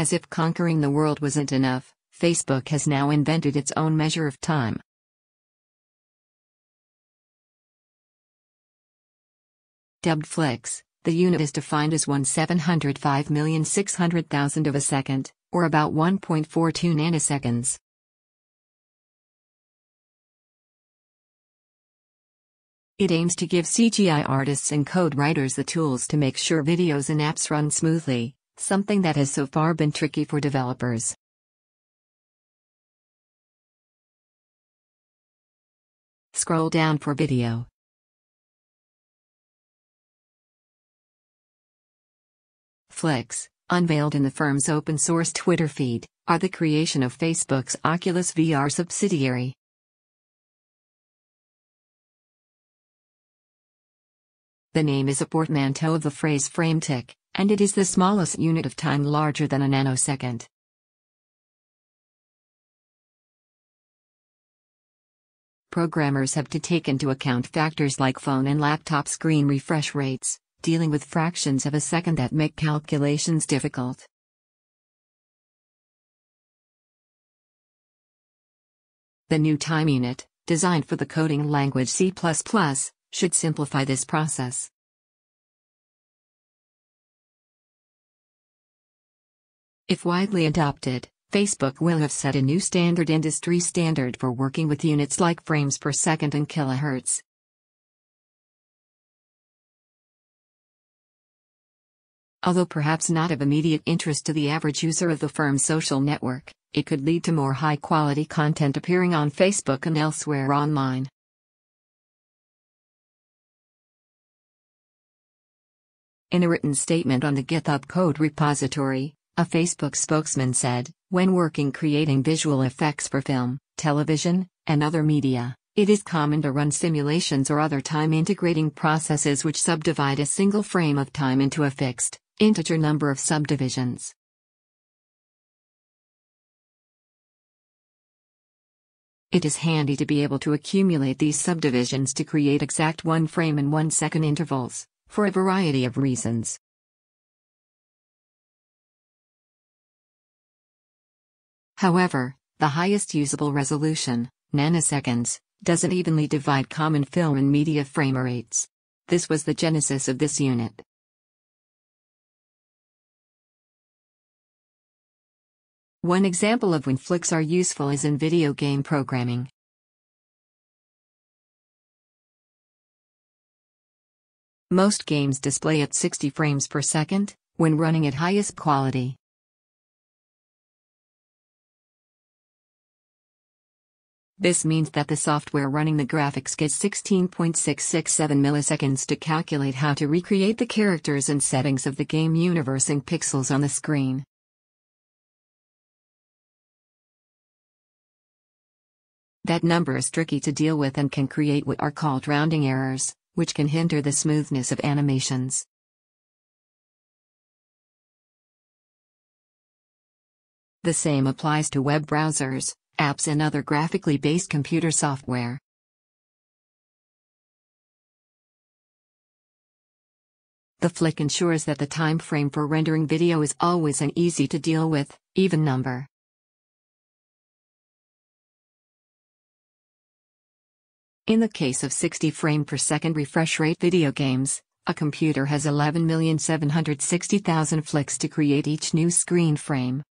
As if conquering the world wasn't enough, Facebook has now invented its own measure of time. Dubbed flicks, the unit is defined as 1/705,600,000 of a second, or about 1.42 nanoseconds. It aims to give CGI artists and code writers the tools to make sure videos and apps run smoothly, something that has so far been tricky for developers. Scroll down for video. Flicks, unveiled in the firm's open-source Twitter feed, are the creation of Facebook's Oculus VR subsidiary. The name is a portmanteau of the phrase frame tick, and it is the smallest unit of time larger than a nanosecond. Programmers have to take into account factors like phone and laptop screen refresh rates, dealing with fractions of a second that make calculations difficult. The new time unit, designed for the coding language C++, should simplify this process. If widely adopted, Facebook will have set a new industry standard for working with units like frames per second and kilohertz. Although perhaps not of immediate interest to the average user of the firm's social network, it could lead to more high-quality content appearing on Facebook and elsewhere online. In a written statement on the GitHub code repository, a Facebook spokesman said, "When working creating visual effects for film, television, and other media, it is common to run simulations or other time-integrating processes which subdivide a single frame of time into a fixed, integer number of subdivisions. It is handy to be able to accumulate these subdivisions to create exact 1 frame and 1 second intervals, for a variety of reasons." However, the highest usable resolution, nanoseconds, doesn't evenly divide common film and media framerates. This was the genesis of this unit. One example of when flicks are useful is in video game programming. Most games display at 60 frames per second, when running at highest quality. This means that the software running the graphics gets 16.667 milliseconds to calculate how to recreate the characters and settings of the game universe in pixels on the screen. That number is tricky to deal with and can create what are called rounding errors, which can hinder the smoothness of animations. The same applies to web browsers, apps and other graphically based computer software. The flick ensures that the time frame for rendering video is always an easy to deal with, even number. In the case of 60 frame per second refresh rate video games, a computer has 11,760,000 flicks to create each new screen frame.